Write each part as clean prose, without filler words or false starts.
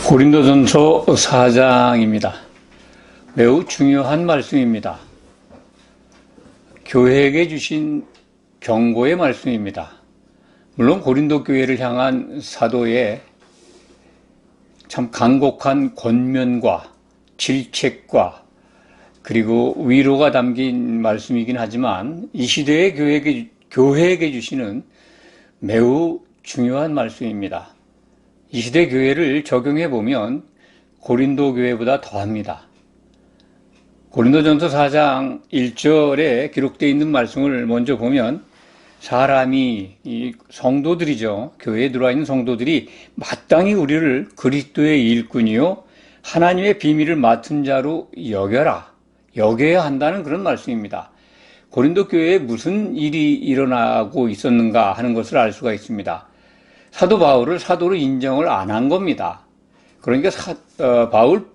고린도전서 4장입니다. 매우 중요한 말씀입니다. 교회에게 주신 경고의 말씀입니다. 물론 고린도 교회를 향한 사도의 참 간곡한 권면과 질책과 그리고 위로가 담긴 말씀이긴 하지만 이 시대의 교회에게 주시는 매우 중요한 말씀입니다. 이 시대 교회를 적용해 보면 고린도 교회보다 더합니다. 고린도전서 4장 1절에 기록되어 있는 말씀을 먼저 보면 사람이, 이 성도들이죠. 교회에 들어와 있는 성도들이 마땅히 우리를 그리스도의 일꾼이요 하나님의 비밀을 맡은 자로 여겨야 한다는 그런 말씀입니다. 고린도 교회에 무슨 일이 일어나고 있었는가 하는 것을 알 수가 있습니다. 사도 바울을 사도로 인정을 안 한 겁니다. 그러니까 바울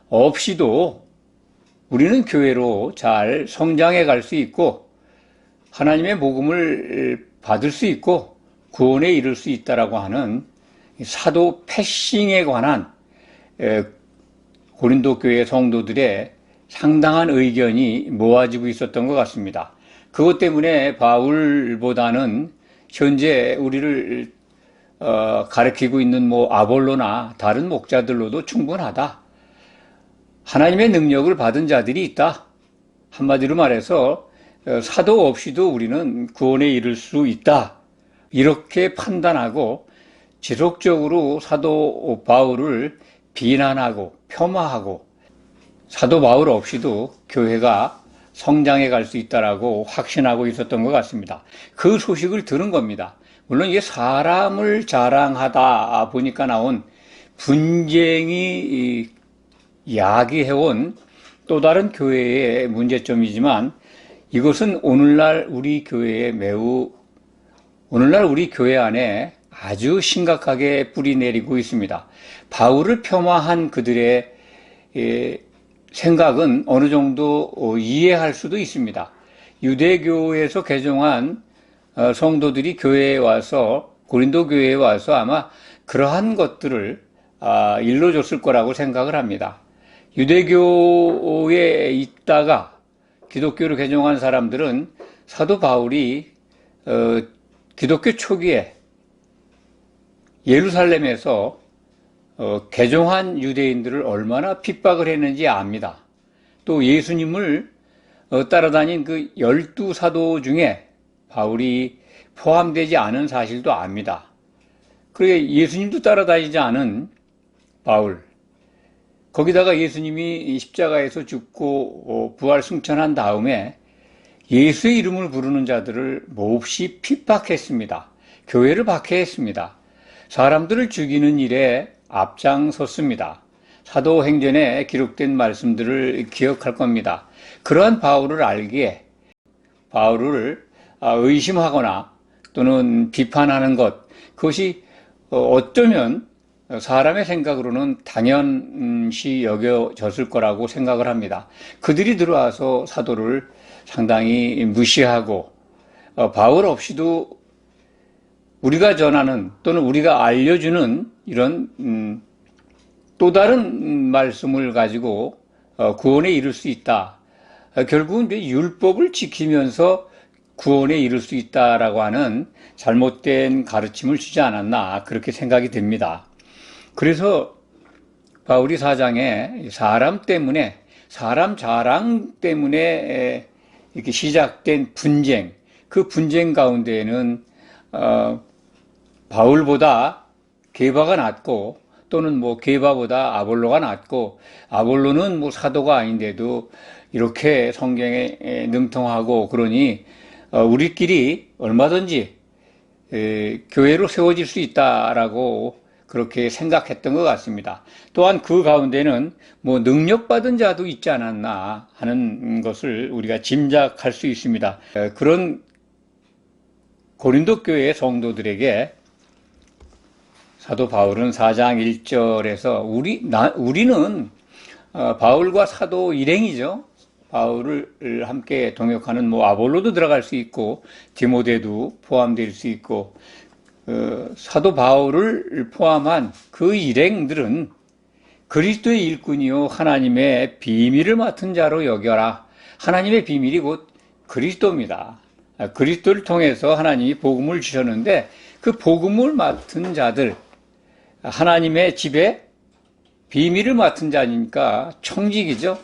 없이도 우리는 교회로 잘 성장해 갈 수 있고 하나님의 복음을 받을 수 있고 구원에 이를 수 있다라고 하는 사도 패싱에 관한 고린도 교회 성도들의 상당한 의견이 모아지고 있었던 것 같습니다. 그것 때문에 바울보다는 현재 우리를 가르치고 있는 아볼로나 다른 목자들로도 충분하다. 하나님의 능력을 받은 자들이 있다. 한마디로 말해서 사도 없이도 우리는 구원에 이를 수 있다. 이렇게 판단하고 지속적으로 사도 바울을 비난하고 폄하하고 사도 바울 없이도 교회가 성장해 갈 수 있다라고 확신하고 있었던 것 같습니다. 그 소식을 들은 겁니다. 물론 이게 사람을 자랑하다 보니까 나온 분쟁이 야기해온 또 다른 교회의 문제점이지만 이것은 오늘날 우리 교회 안에 아주 심각하게 뿌리내리고 있습니다. 바울을 폄하한 그들의 생각은 어느 정도 이해할 수도 있습니다. 유대교에서 개종한 성도들이 교회에 와서 고린도 교회에 와서 아마 그러한 것들을 일러줬을 거라고 생각을 합니다. 유대교에 있다가 기독교로 개종한 사람들은 사도 바울이 기독교 초기에 예루살렘에서 개종한 유대인들을 얼마나 핍박을 했는지 압니다. 또 예수님을 따라다닌 그 12사도 중에 바울이 포함되지 않은 사실도 압니다. 그러게 예수님도 따라다니지 않은 바울, 거기다가 예수님이 십자가에서 죽고 부활 승천한 다음에 예수의 이름을 부르는 자들을 몹시 핍박했습니다. 교회를 박해했습니다. 사람들을 죽이는 일에 앞장섰습니다. 사도행전에 기록된 말씀들을 기억할 겁니다. 그러한 바울을 알기에 바울을 의심하거나 또는 비판하는 것, 그것이 어쩌면 사람의 생각으로는 당연시 여겨졌을 거라고 생각을 합니다. 그들이 들어와서 사도를 상당히 무시하고 바울 없이도 우리가 전하는 또는 우리가 알려주는 이런 또 다른 말씀을 가지고 구원에 이를 수 있다. 결국은 율법을 지키면서 구원에 이를 수 있다라고 하는 잘못된 가르침을 주지 않았나 그렇게 생각이 됩니다. 그래서 바울이 4장에 사람 자랑 때문에 이렇게 시작된 분쟁, 그 분쟁 가운데에는 바울보다 게바가 낫고 또는 게바보다 아볼로가 낫고 아볼로는 사도가 아닌데도 이렇게 성경에 능통하고 그러니 우리끼리 얼마든지 교회로 세워질 수 있다라고 그렇게 생각했던 것 같습니다. 또한 그 가운데는 능력받은 자도 있지 않았나 하는 것을 우리가 짐작할 수 있습니다. 그런 고린도 교회의 성도들에게 사도 바울은 4장 1절에서 우리는 바울과 사도 일행이죠. 바울을 함께 동역하는 아볼로도 들어갈 수 있고 디모데도 포함될 수 있고 사도 바울을 포함한 그 일행들은 그리스도의 일꾼이요 하나님의 비밀을 맡은 자로 여겨라. 하나님의 비밀이 곧 그리스도입니다. 그리스도를 통해서 하나님이 복음을 주셨는데 그 복음을 맡은 자들, 하나님의 집에 비밀을 맡은 자니까 청직이죠.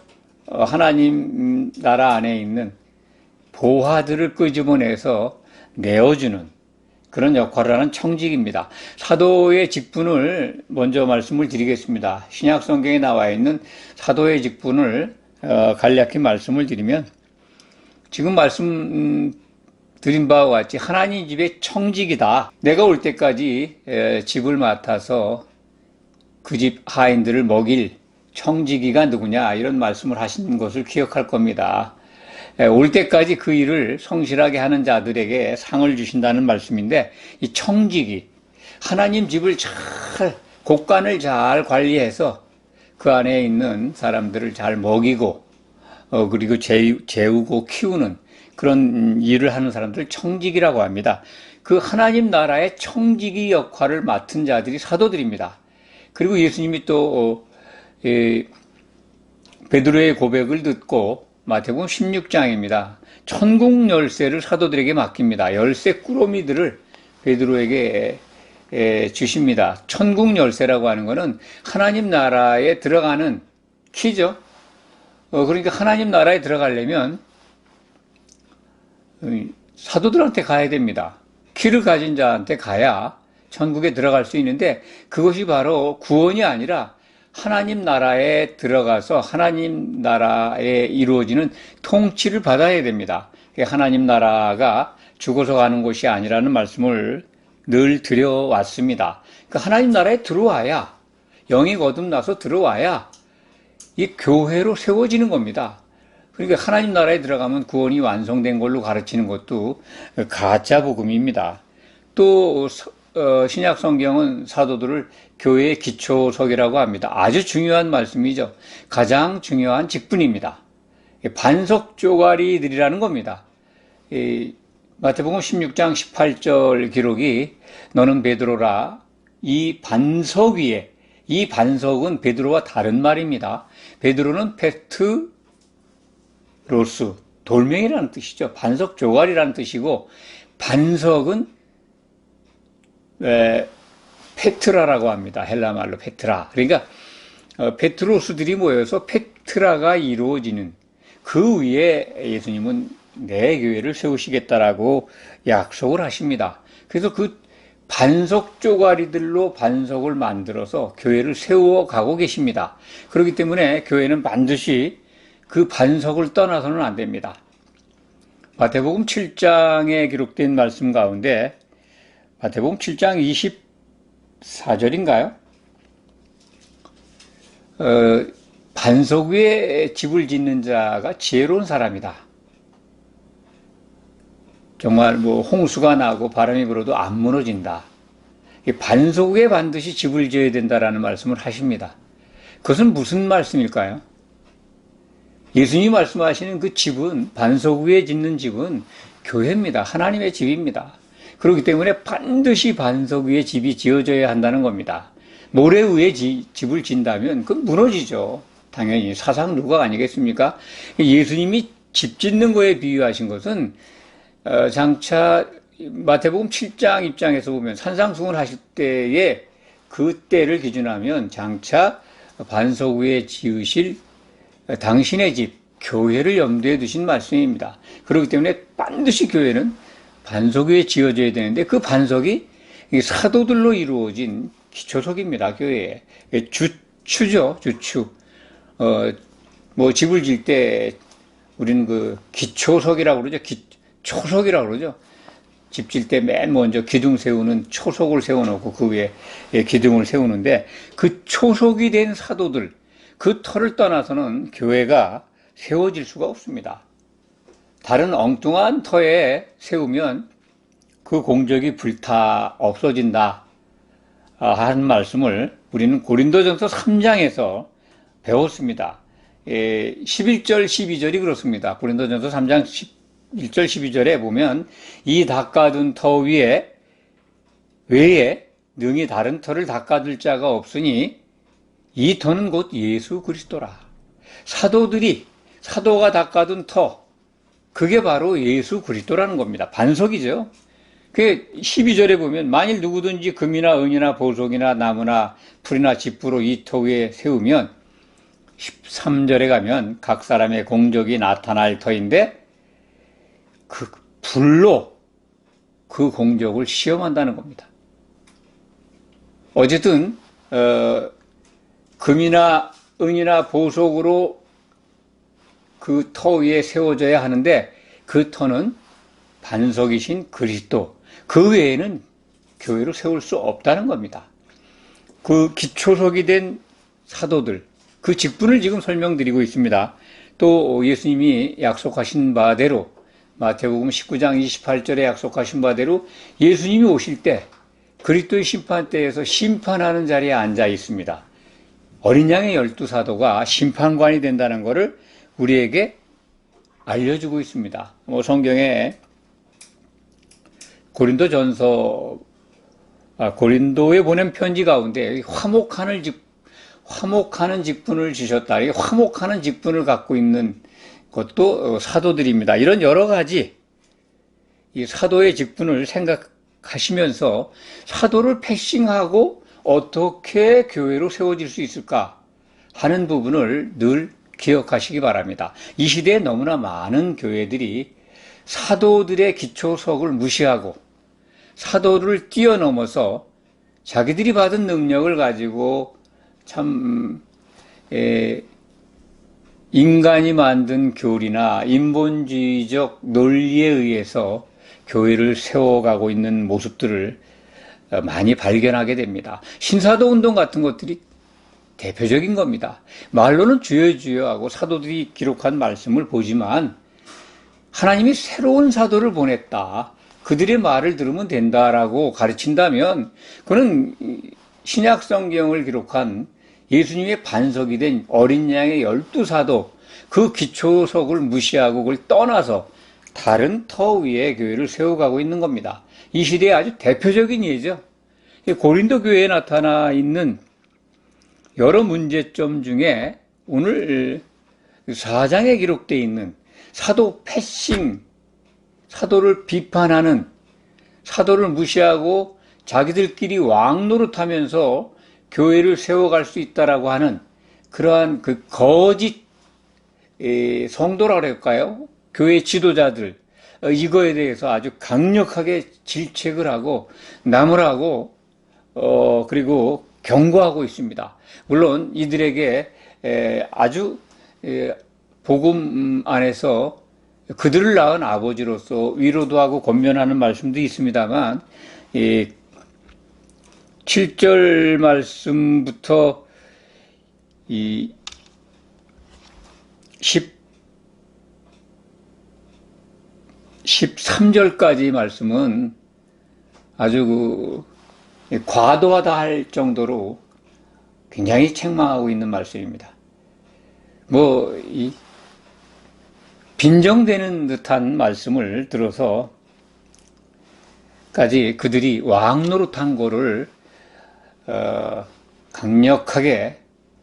하나님 나라 안에 있는 보화들을 끄집어내서 내어주는 그런 역할을 하는 청직입니다. 사도의 직분을 먼저 말씀을 드리겠습니다. 신약 성경에 나와 있는 사도의 직분을 간략히 말씀을 드리면, 지금 말씀 드린 바와 같이 하나님 집의 청직이다. 내가 올 때까지 집을 맡아서 그 집 하인들을 먹일 청지기가 누구냐, 이런 말씀을 하신 것을 기억할 겁니다. 올 때까지 그 일을 성실하게 하는 자들에게 상을 주신다는 말씀인데, 이 청지기, 하나님 집을 잘, 곳간을 잘 관리해서 그 안에 있는 사람들을 잘 먹이고 그리고 재우고 키우는 그런 일을 하는 사람들 청지기라고 합니다. 그 하나님 나라의 청지기 역할을 맡은 자들이 사도들입니다. 그리고 예수님이 또 베드로의 고백을 듣고 마태복음 16장입니다. 천국 열쇠를 사도들에게 맡깁니다. 열쇠 꾸러미들을 베드로에게 주십니다. 천국 열쇠라고 하는 것은 하나님 나라에 들어가는 키죠. 그러니까 하나님 나라에 들어가려면 사도들한테 가야 됩니다. 키를 가진 자한테 가야 천국에 들어갈 수 있는데, 그것이 바로 구원이 아니라 하나님 나라에 들어가서 하나님 나라에 이루어지는 통치를 받아야 됩니다. 하나님 나라가 죽어서 가는 곳이 아니라는 말씀을 늘 드려왔습니다. 그러니까 하나님 나라에 들어와야, 영이 거듭나서 들어와야 이 교회로 세워지는 겁니다. 그러니까 하나님 나라에 들어가면 구원이 완성된 걸로 가르치는 것도 가짜 복음입니다. 또 신약 성경은 사도들을 교회의 기초석이라고 합니다. 아주 중요한 말씀이죠. 가장 중요한 직분입니다. 반석 조가리들이라는 겁니다. 마태복음 16장 18절 기록이 너는 베드로라, 이 반석 위에, 이 반석은 베드로와 다른 말입니다. 베드로는 페트로스, 돌멩이라는 뜻이죠. 반석 조가리라는 뜻이고, 반석은 페트라라고 합니다. 헬라 말로 페트라. 그러니까 페트로스들이 모여서 페트라가 이루어지는 그 위에 예수님은 내 교회를 세우시겠다라고 약속을 하십니다. 그래서 그 반석 조가리들로 반석을 만들어서 교회를 세워가고 계십니다. 그렇기 때문에 교회는 반드시 그 반석을 떠나서는 안 됩니다. 마태복음 7장에 기록된 말씀 가운데 마태복음 7장 24절인가요? 반석 위에 집을 짓는 자가 지혜로운 사람이다. 정말 홍수가 나고 바람이 불어도 안 무너진다. 반석 위에 반드시 집을 지어야 된다라는 말씀을 하십니다. 그것은 무슨 말씀일까요? 예수님이 말씀하시는 그 집은, 반석 위에 짓는 집은 교회입니다. 하나님의 집입니다. 그렇기 때문에 반드시 반석 위에 집이 지어져야 한다는 겁니다. 모래 위에 집을 짓는다면 그건 무너지죠. 당연히 사상 누가 아니겠습니까? 예수님이 집 짓는 거에 비유하신 것은 장차 마태복음 7장 입장에서 보면 산상수훈 하실 때에 그 때를 기준하면 장차 반석 위에 지으실 당신의 집, 교회를 염두에 두신 말씀입니다. 그렇기 때문에 반드시 교회는 반석 위에 지어져야 되는데, 그 반석이 사도들로 이루어진 기초석입니다. 교회에. 주추죠, 주추. 집을 지을 때 우리는 그 기초석이라고 그러죠. 초석이라고 그러죠. 집 지을 때 맨 먼저 기둥 세우는 초석을 세워놓고 그 위에 기둥을 세우는데, 그 초석이 된 사도들, 그 터를 떠나서는 교회가 세워질 수가 없습니다. 다른 엉뚱한 터에 세우면 그 공적이 불타 없어진다 하는 말씀을 우리는 고린도전서 3장에서 배웠습니다. 11절 12절이 그렇습니다. 고린도전서 3장 1절 12절에 보면 이 닦아둔 터 외에 능히 다른 터를 닦아둘 자가 없으니 이 터는 곧 예수 그리스도라. 사도가 닦아둔 터, 그게 바로 예수 그리스도라는 겁니다. 반석이죠. 그 12절에 보면 만일 누구든지 금이나 은이나 보석이나 나무나 풀이나 집부로 이 터 위에 세우면 13절에 가면 각 사람의 공적이 나타날 터인데 그 불로 그 공적을 시험한다는 겁니다. 어쨌든 금이나 은이나 보석으로 그 터 위에 세워져야 하는데 그 터는 반석이신 그리스도, 그 외에는 교회로 세울 수 없다는 겁니다. 그 기초석이 된 사도들, 그 직분을 지금 설명드리고 있습니다. 또 예수님이 약속하신 바대로 마태복음 19장 28절에 약속하신 바대로 예수님이 오실 때 그리스도의 심판대에서 심판하는 자리에 앉아 있습니다. 어린 양의 12사도가 심판관이 된다는 것을 우리에게 알려주고 있습니다. 성경에 고린도에 보낸 편지 가운데 화목하는 직분을 주셨다. 이 화목하는 직분을 갖고 있는 것도 사도들입니다. 이런 여러 가지 이 사도의 직분을 생각하시면서 사도를 패싱하고 어떻게 교회로 세워질 수 있을까 하는 부분을 늘 기억하시기 바랍니다. 이 시대에 너무나 많은 교회들이 사도들의 기초석을 무시하고 사도를 뛰어넘어서 자기들이 받은 능력을 가지고 참 인간이 만든 교리나 인본주의적 논리에 의해서 교회를 세워가고 있는 모습들을 많이 발견하게 됩니다. 신사도 운동 같은 것들이 대표적인 겁니다. 말로는 주여 주여 하고 사도들이 기록한 말씀을 보지만 하나님이 새로운 사도를 보냈다, 그들의 말을 들으면 된다라고 가르친다면 그는 신약 성경을 기록한 예수님의 반석이 된 어린 양의 12사도 그 기초석을 무시하고 그걸 떠나서 다른 터 위에 교회를 세워가고 있는 겁니다. 이 시대의 아주 대표적인 예죠. 고린도 교회에 나타나 있는 여러 문제점 중에 오늘 4장에 기록되어 있는 사도 패싱, 사도를 비판하는, 사도를 무시하고 자기들끼리 왕노릇하면서 교회를 세워갈 수 있다라고 하는 그러한 그 거짓 성도라 그럴까요? 교회 지도자들, 이거에 대해서 아주 강력하게 질책을 하고 나무라고 그리고 경고하고 있습니다. 물론 이들에게 아주 복음 안에서 그들을 낳은 아버지로서 위로도 하고 권면하는 말씀도 있습니다만 7절 말씀부터 13절까지 말씀은 아주 과도하다 할 정도로 굉장히 책망하고 있는 말씀입니다. 빈정되는 듯한 말씀을 들어서까지 그들이 왕노릇한 거를 강력하게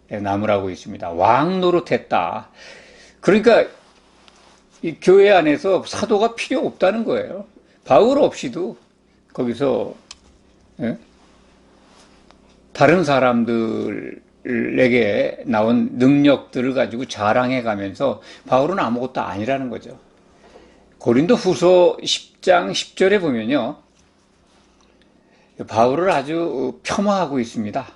나무라고 있습니다. 왕노릇했다. 그러니까 이 교회 안에서 사도가 필요 없다는 거예요. 바울 없이도 거기서 다른 사람들에게 나온 능력들을 가지고 자랑해 가면서 바울은 아무것도 아니라는 거죠. 고린도 후서 10장 10절에 보면요, 바울을 아주 폄하하고 있습니다.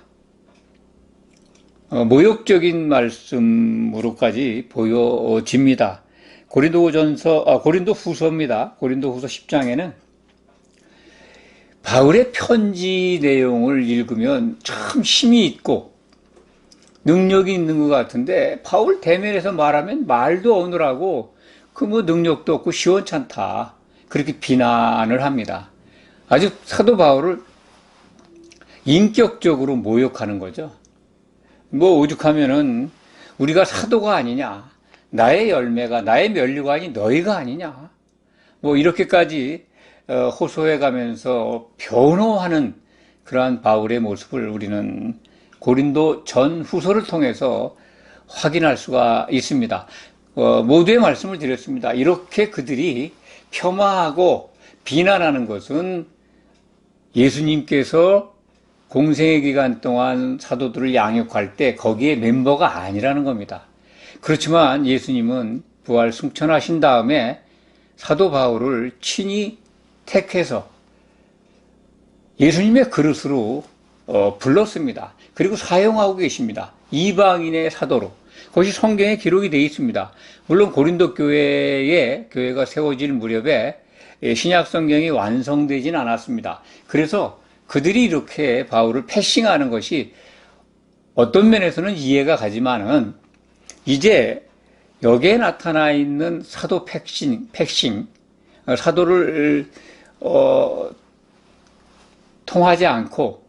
모욕적인 말씀으로까지 보여집니다. 고린도 후서입니다. 고린도 후서 10장에는 바울의 편지 내용을 읽으면 참 힘이 있고 능력이 있는 것 같은데 바울 대면에서 말하면 말도 어눌하고 능력도 없고 시원찮다, 그렇게 비난을 합니다. 아주 사도 바울을 인격적으로 모욕하는 거죠. 오죽하면은 우리가 사도가 아니냐, 나의 열매가, 나의 면류관이 너희가 아니냐, 이렇게까지 호소해 가면서 변호하는 그러한 바울의 모습을 우리는 고린도 전후서를 통해서 확인할 수가 있습니다. 모두의 말씀을 드렸습니다. 이렇게 그들이 폄하하고 비난하는 것은 예수님께서 공생의 기간 동안 사도들을 양육할 때 거기에 멤버가 아니라는 겁니다. 그렇지만 예수님은 부활 승천하신 다음에 사도 바울을 친히 택해서 예수님의 그릇으로 불렀습니다. 그리고 사용하고 계십니다. 이방인의 사도로. 그것이 성경에 기록이 되어 있습니다. 물론 고린도 교회가 세워질 무렵에 신약 성경이 완성되진 않았습니다. 그래서 그들이 이렇게 바울을 패싱하는 것이 어떤 면에서는 이해가 가지만은 이제 여기에 나타나 있는 사도 패싱, 사도를 통하지 않고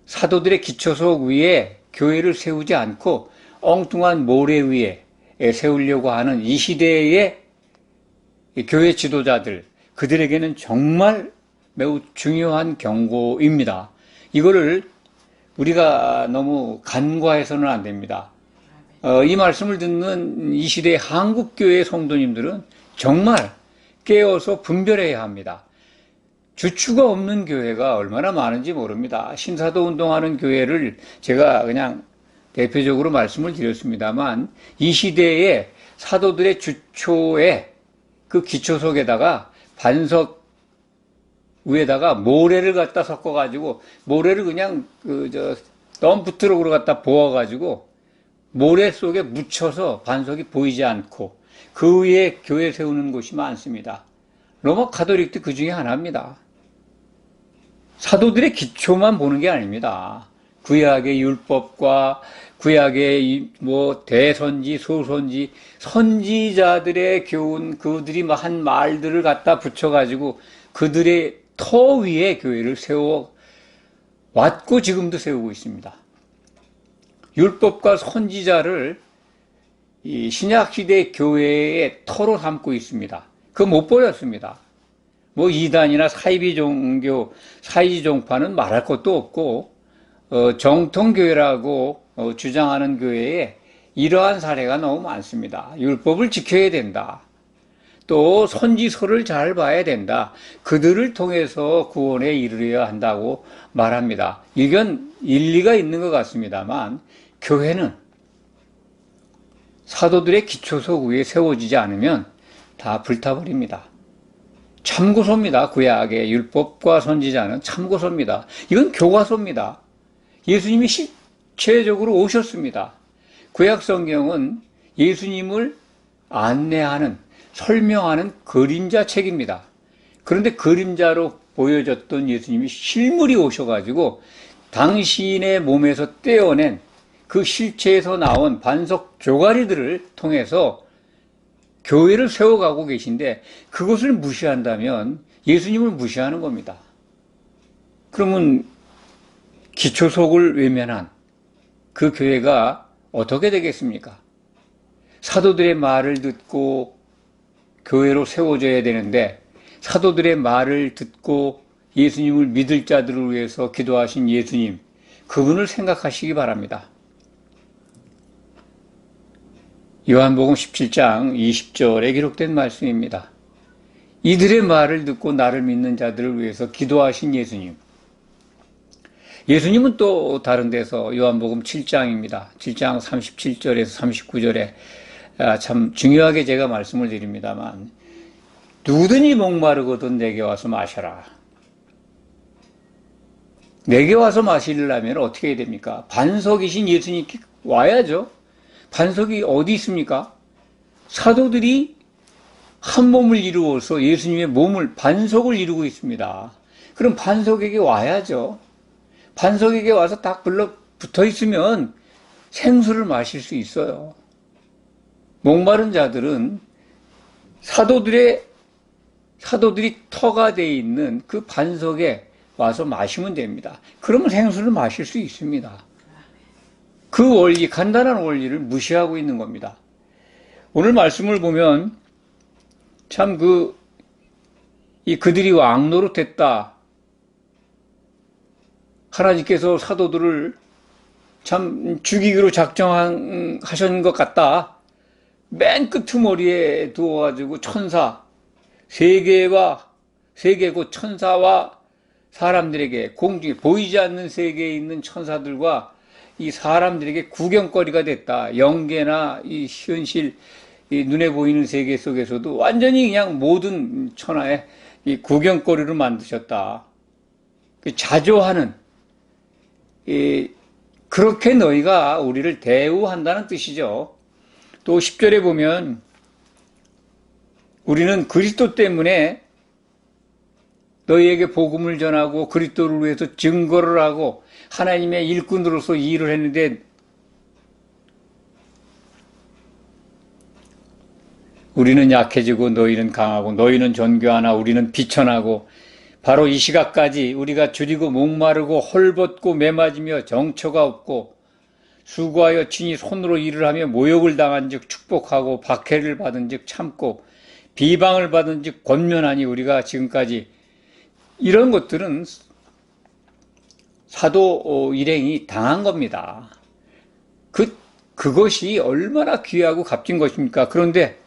사도들의 기초석 위에 교회를 세우지 않고 엉뚱한 모래 위에 세우려고 하는 이 시대의 교회 지도자들, 그들에게는 정말 매우 중요한 경고입니다. 이거를 우리가 너무 간과해서는 안 됩니다. 이 말씀을 듣는 이 시대의 한국교회 성도님들은 정말 깨어서 분별해야 합니다. 주추가 없는 교회가 얼마나 많은지 모릅니다. 신사도 운동하는 교회를 제가 그냥 대표적으로 말씀을 드렸습니다만 이 시대에 사도들의 주초에 그 기초석에다가 반석 위에다가 모래를 갖다 섞어가지고 모래를 그냥 덤프트럭으로 갖다 부어가지고 모래 속에 묻혀서 반석이 보이지 않고 그 위에 교회 세우는 곳이 많습니다. 로마 가톨릭도 그 중에 하나입니다. 사도들의 기초만 보는 게 아닙니다. 구약의 율법과 구약의 대선지, 소선지, 선지자들의 교훈, 그들이 한 말들을 갖다 붙여가지고 그들의 터 위에 교회를 세워 왔고 지금도 세우고 있습니다. 율법과 선지자를 이 신약시대 교회의 터로 삼고 있습니다. 그거 못 버렸습니다. 이단이나 사이비 종교, 사이지 종파는 말할 것도 없고, 정통교회라고 주장하는 교회에 이러한 사례가 너무 많습니다. 율법을 지켜야 된다. 또 선지서를 잘 봐야 된다. 그들을 통해서 구원에 이르러야 한다고 말합니다. 일리가 있는 것 같습니다만 교회는 사도들의 기초석 위에 세워지지 않으면 다 불타버립니다. 참고서입니다. 구약의 율법과 선지자는 참고서입니다. 이건 교과서입니다. 예수님이 실체적으로 오셨습니다. 구약 성경은 예수님을 안내하는, 설명하는 그림자 책입니다. 그런데 그림자로 보여졌던 예수님이 실물이 오셔가지고 당신의 몸에서 떼어낸 그 실체에서 나온 반석 조가리들을 통해서 교회를 세워가고 계신데 그것을 무시한다면 예수님을 무시하는 겁니다. 그러면 기초석을 외면한 그 교회가 어떻게 되겠습니까? 사도들의 말을 듣고 교회로 세워져야 되는데 사도들의 말을 듣고 예수님을 믿을 자들을 위해서 기도하신 예수님, 그분을 생각하시기 바랍니다. 요한복음 17장 20절에 기록된 말씀입니다. 이들의 말을 듣고 나를 믿는 자들을 위해서 기도하신 예수님. 예수님은 또 다른 데서 요한복음 7장입니다. 7장 37절에서 39절에 참 중요하게 제가 말씀을 드립니다만 누구든지 목마르거든 내게 와서 마셔라. 내게 와서 마시려면 어떻게 해야 됩니까? 반석이신 예수님께 와야죠. 반석이 어디 있습니까? 사도들이 한 몸을 이루어서 예수님의 몸을, 반석을 이루고 있습니다. 그럼 반석에게 와야죠. 반석에게 와서 딱 붙어 있으면 생수를 마실 수 있어요. 목마른 자들은 사도들이 터가 되어 있는 그 반석에 와서 마시면 됩니다. 그러면 생수를 마실 수 있습니다. 그 원리, 간단한 원리를 무시하고 있는 겁니다. 오늘 말씀을 보면 참 그들이 왕노릇했다. 하나님께서 사도들을 참 죽이기로 작정하신 것 같다. 맨 끄트머리에 두어가지고 천사, 세계고 천사와 사람들에게 공중에 보이지 않는 세계에 있는 천사들과 이 사람들에게 구경거리가 됐다. 영계나 이 현실, 이 눈에 보이는 세계 속에서도 완전히 그냥 모든 천하의 이 구경거리로 만드셨다. 자조하는, 그렇게 너희가 우리를 대우한다는 뜻이죠. 또 10절에 보면 우리는 그리스도 때문에 너희에게 복음을 전하고 그리스도를 위해서 증거를 하고 하나님의 일꾼으로서 일을 했는데 우리는 약해지고 너희는 강하고 너희는 존귀하나 우리는 비천하고 바로 이 시각까지 우리가 줄이고 목마르고 헐벗고 매맞으며 정처가 없고 수고하여 친히 손으로 일을 하며 모욕을 당한 즉 축복하고 박해를 받은 즉 참고 비방을 받은 즉 권면하니 우리가 지금까지 이런 것들은 사도 일행이 당한 겁니다. 그것이 얼마나 귀하고 값진 것입니까? 그런데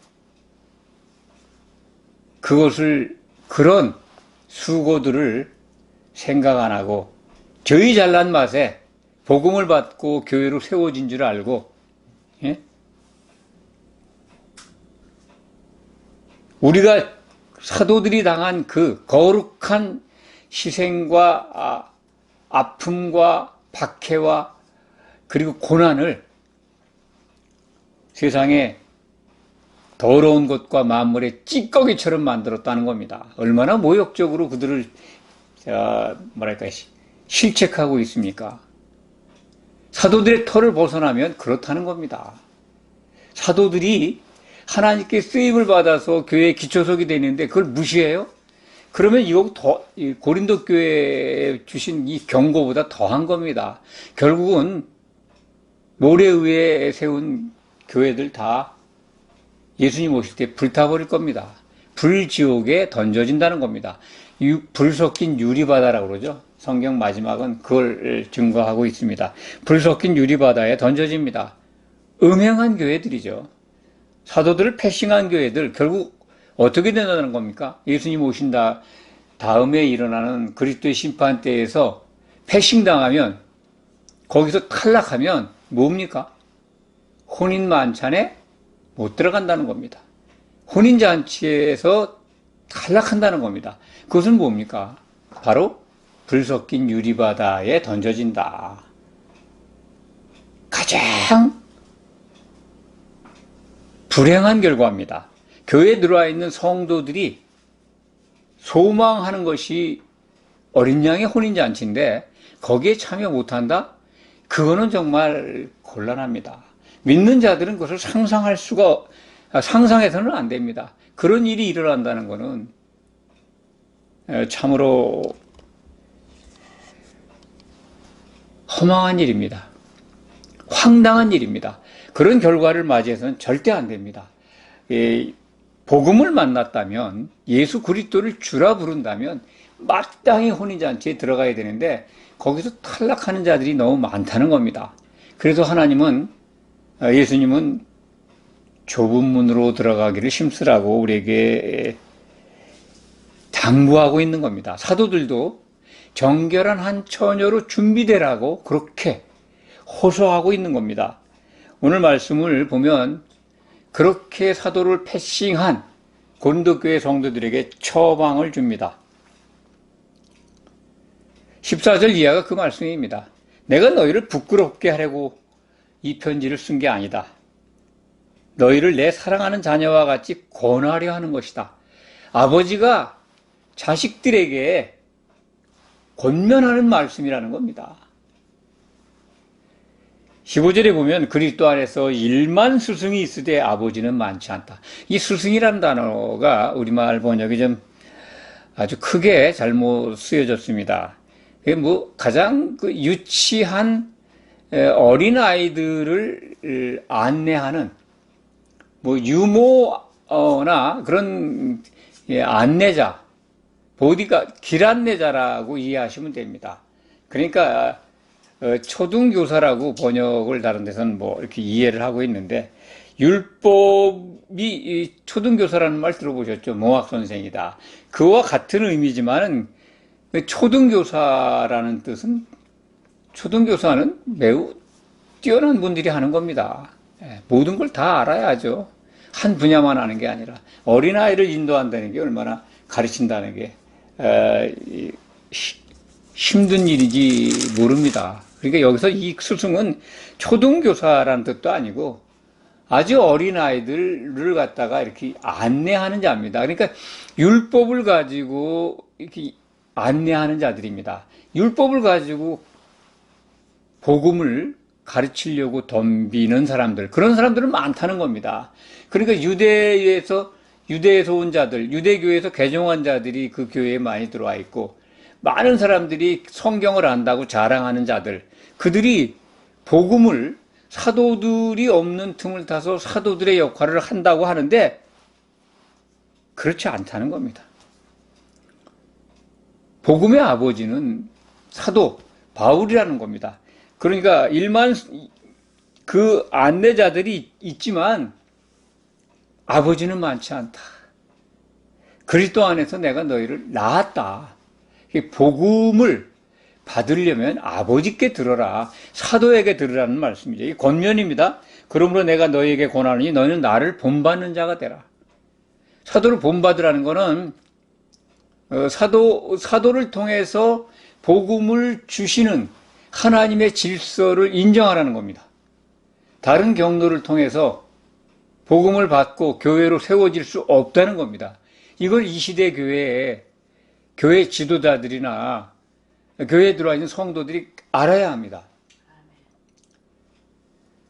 그런 수고들을 생각 안 하고 저희 잘난 맛에 복음을 받고 교회로 세워진 줄 알고, 예? 우리가 사도들이 당한 그 거룩한 희생과 아픔과 박해와 그리고 고난을 세상에 더러운 것과 만물의 찌꺼기처럼 만들었다는 겁니다. 얼마나 모욕적으로 그들을 실책하고 있습니까? 사도들의 털을 벗어나면 그렇다는 겁니다. 사도들이 하나님께 쓰임을 받아서 교회의 기초석이 되는데 그걸 무시해요? 그러면 고린도 교회에 주신 이 경고보다 더한 겁니다. 결국은 모래 위에 세운 교회들 다 예수님 오실 때 불타버릴 겁니다. 불지옥에 던져진다는 겁니다. 불 섞인 유리바다라고 그러죠. 성경 마지막은 그걸 증거하고 있습니다. 불 섞인 유리바다에 던져집니다. 음행한 교회들이죠. 사도들을 패싱한 교회들 결국 어떻게 된다는 겁니까? 예수님 오신다 다음에 일어나는 그리스도의 심판대에서 패싱당하면 거기서 탈락하면 뭡니까? 혼인 만찬에 못 들어간다는 겁니다. 혼인잔치에서 탈락한다는 겁니다. 그것은 뭡니까? 바로 불 섞인 유리바다에 던져진다. 가장 불행한 결과입니다. 교회에 들어와 있는 성도들이 소망하는 것이 어린 양의 혼인잔치인데 거기에 참여 못한다? 그거는 정말 곤란합니다. 믿는 자들은 그것을 상상해서는 안 됩니다. 그런 일이 일어난다는 것은 참으로 허망한 일입니다. 황당한 일입니다. 그런 결과를 맞이해서는 절대 안 됩니다. 복음을 만났다면 예수 그리스도를 주라 부른다면 마땅히 혼인잔치에 들어가야 되는데 거기서 탈락하는 자들이 너무 많다는 겁니다. 그래서 예수님은 좁은 문으로 들어가기를 힘쓰라고 우리에게 당부하고 있는 겁니다. 사도들도 정결한 한 처녀로 준비되라고 그렇게 호소하고 있는 겁니다. 오늘 말씀을 보면 그렇게 사도를 패싱한 고린도 교회 성도들에게 처방을 줍니다. 14절 이하가 그 말씀입니다. 내가 너희를 부끄럽게 하려고 이 편지를 쓴 게 아니다. 너희를 내 사랑하는 자녀와 같이 권하려 하는 것이다. 아버지가 자식들에게 권면하는 말씀이라는 겁니다. 15절에 보면 그리스도 안에서 1만 스승이 있으되 아버지는 많지 않다. 이 스승이라는 단어가 우리말 번역이 좀 아주 크게 잘못 쓰여졌습니다. 이게 가장 유치한 어린 아이들을 안내하는 유모나 그런 안내자, 길 안내자라고 이해하시면 됩니다. 그러니까 초등교사라고 번역을 다른 데서는 뭐 이렇게 이해를 하고 있는데, 율법이 초등교사라는 말 들어보셨죠? 몽학선생이다. 그와 같은 의미지만은 초등교사라는 뜻은, 초등교사는 매우 뛰어난 분들이 하는 겁니다. 모든 걸 다 알아야죠. 한 분야만 하는 게 아니라 어린아이를 인도한다는 게 얼마나 가르친다는 게 힘든 일인지 모릅니다. 그러니까 여기서 이 스승은 초등교사라는 뜻도 아니고 아주 어린아이들을 갖다가 이렇게 안내하는 자입니다. 그러니까 율법을 가지고 이렇게 안내하는 자들입니다. 율법을 가지고 복음을 가르치려고 덤비는 사람들, 그런 사람들은 많다는 겁니다. 그러니까 유대에서 온 자들, 유대교에서 개종한 자들이 그 교회에 많이 들어와 있고, 많은 사람들이 성경을 안다고 자랑하는 자들, 그들이 복음을 사도들이 없는 틈을 타서 사도들의 역할을 한다고 하는데, 그렇지 않다는 겁니다. 복음의 아버지는 사도 바울이라는 겁니다. 그러니까 일만 그 안내자들이 있지만 아버지는 많지 않다. 그리스도 안에서 내가 너희를 낳았다. 복음을 받으려면 아버지께 들어라. 사도에게 들으라는 말씀이죠. 이 권면입니다. 그러므로 내가 너희에게 권하노니 너희는 나를 본받는 자가 되라. 사도를 본받으라는 것은 사도를 통해서 복음을 주시는 하나님의 질서를 인정하라는 겁니다. 다른 경로를 통해서 복음을 받고 교회로 세워질 수 없다는 겁니다. 이걸 이 시대 교회 지도자들이나 교회에 들어와 있는 성도들이 알아야 합니다.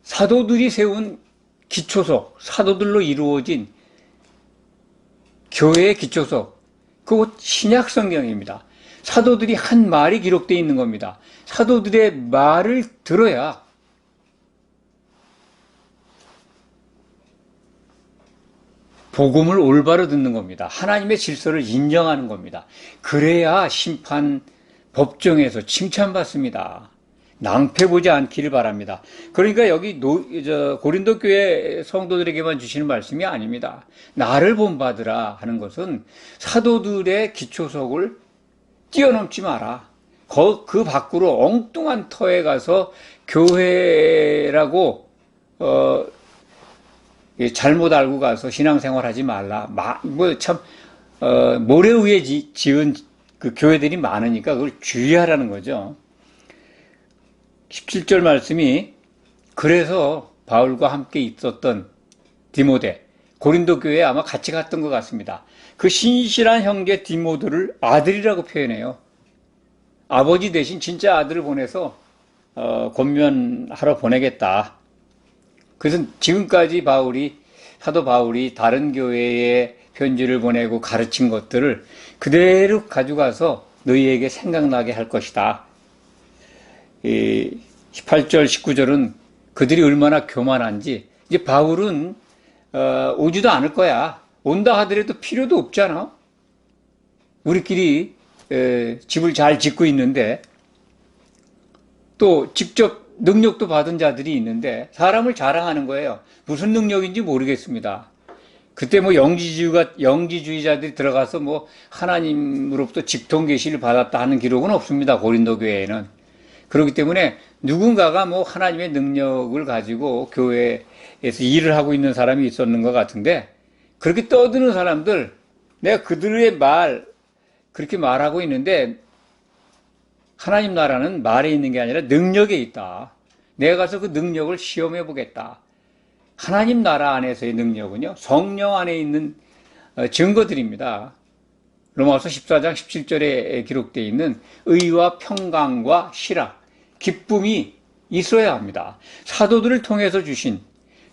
사도들이 세운 기초석, 사도들로 이루어진 교회의 기초석, 그것 신약 성경입니다. 사도들이 한 말이 기록되어 있는 겁니다. 사도들의 말을 들어야 복음을 올바로 듣는 겁니다. 하나님의 질서를 인정하는 겁니다. 그래야 심판 법정에서 칭찬받습니다. 낭패 보지 않기를 바랍니다. 그러니까 여기 고린도 교회 성도들에게만 주시는 말씀이 아닙니다. 나를 본받으라 하는 것은 사도들의 기초석을 뛰어넘지 마라. 그 밖으로 엉뚱한 터에 가서 교회라고 잘못 알고 가서 신앙생활 하지 말라. 모래 위에 지은 그 교회들이 많으니까 그걸 주의하라는 거죠. 17절 말씀이, 그래서 바울과 함께 있었던 디모데, 고린도 교회에 아마 같이 갔던 것 같습니다. 그 신실한 형제 디모데를 아들이라고 표현해요. 아버지 대신 진짜 아들을 보내서 권면하러 보내겠다. 그래서 지금까지 사도 바울이 다른 교회에 편지를 보내고 가르친 것들을 그대로 가져가서 너희에게 생각나게 할 것이다. 18절, 19절은 그들이 얼마나 교만한지, 이제 바울은 오지도 않을 거야. 온다 하더라도 필요도 없잖아. 우리끼리 집을 잘 짓고 있는데, 또 직접 능력도 받은 자들이 있는데 사람을 자랑하는 거예요. 무슨 능력인지 모르겠습니다. 그때 뭐 영지주의자들이 들어가서 뭐 하나님으로부터 직통 계시를 받았다 하는 기록은 없습니다. 고린도 교회에는. 그렇기 때문에 누군가가 뭐 하나님의 능력을 가지고 교회에서 일을 하고 있는 사람이 있었는 것 같은데, 그렇게 떠드는 사람들, 내가 그들의 그렇게 말하고 있는데, 하나님 나라는 말에 있는 게 아니라 능력에 있다. 내가 가서 그 능력을 시험해 보겠다. 하나님 나라 안에서의 능력은요, 성령 안에 있는 증거들입니다. 로마서 14장 17절에 기록되어 있는 의와 평강과 희락, 기쁨이 있어야 합니다. 사도들을 통해서 주신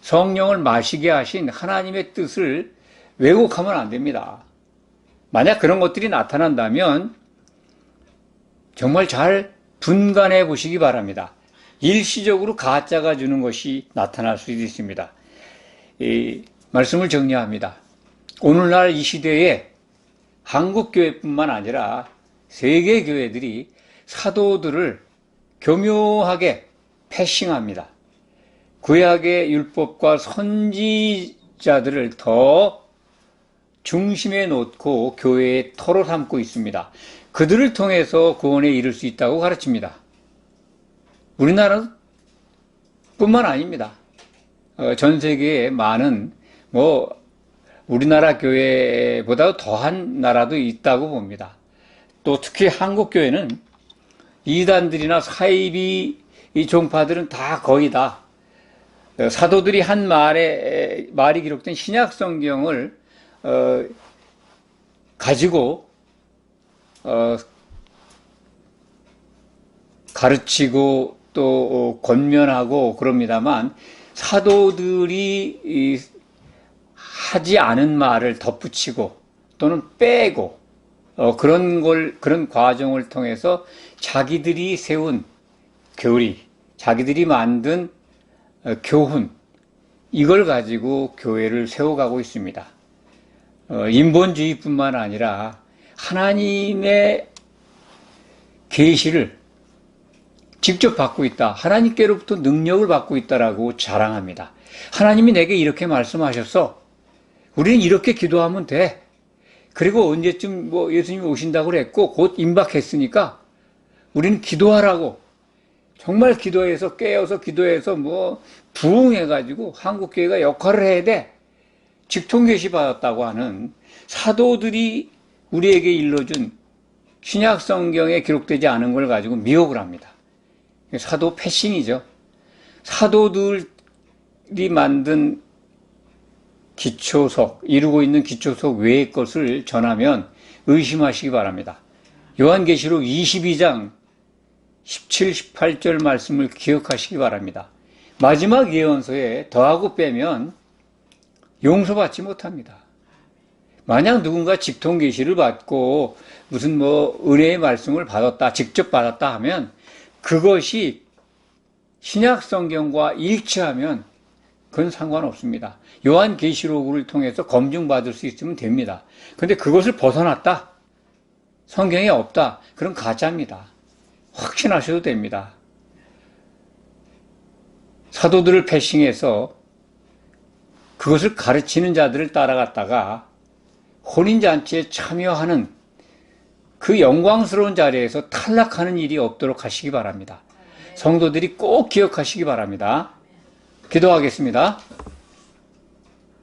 성령을 마시게 하신 하나님의 뜻을 왜곡하면 안 됩니다. 만약 그런 것들이 나타난다면 정말 잘 분간해 보시기 바랍니다. 일시적으로 가짜가 주는 것이 나타날 수도 있습니다. 이 말씀을 정리합니다. 오늘날 이 시대에 한국 교회뿐만 아니라 세계 교회들이 사도들을 교묘하게 패싱합니다. 구약의 율법과 선지자들을 더 중심에 놓고 교회의 터로 삼고 있습니다. 그들을 통해서 구원에 이를 수 있다고 가르칩니다. 우리나라뿐만 아닙니다. 전 세계에 많은 우리나라 교회보다 더한 나라도 있다고 봅니다. 또 특히 한국 교회는 이단들이나 사이비 이 종파들은 다 거의 다 사도들이 한 말이 기록된 신약 성경을 가지고 가르치고 또 권면하고 그럽니다만 사도들이 하지 않은 말을 덧붙이고 또는 빼고 그런 과정을 통해서 자기들이 세운 교리, 자기들이 만든 교훈, 이걸 가지고 교회를 세워가고 있습니다. 인본주의뿐만 아니라 하나님의 계시를 직접 받고 있다. 하나님께로부터 능력을 받고 있다라고 자랑합니다. 하나님이 내게 이렇게 말씀하셨어. 우리는 이렇게 기도하면 돼. 그리고 언제쯤 예수님이 오신다고 그랬고 곧 임박했으니까 우리는 기도하라고. 정말 기도해서 깨어서 기도해서 부응해가지고 한국교회가 역할을 해야 돼. 직통계시 받았다고 하는 사도들이 우리에게 일러준 신약 성경에 기록되지 않은 걸 가지고 미혹을 합니다. 사도 패싱이죠. 사도들이 만든 기초석, 이루고 있는 기초석 외의 것을 전하면 의심하시기 바랍니다. 요한계시록 22장 17, 18절 말씀을 기억하시기 바랍니다. 마지막 예언서에 더하고 빼면 용서받지 못합니다. 만약 누군가 직통계시를 받고 무슨 은혜의 말씀을 받았다, 직접 받았다 하면 그것이 신약 성경과 일치하면 그건 상관없습니다. 요한계시록을 통해서 검증받을 수 있으면 됩니다. 그런데 그것을 벗어났다, 성경에 없다, 그럼 가짜입니다. 확신하셔도 됩니다. 사도들을 패싱해서 그것을 가르치는 자들을 따라갔다가 혼인잔치에 참여하는 그 영광스러운 자리에서 탈락하는 일이 없도록 하시기 바랍니다. 성도들이 꼭 기억하시기 바랍니다. 기도하겠습니다.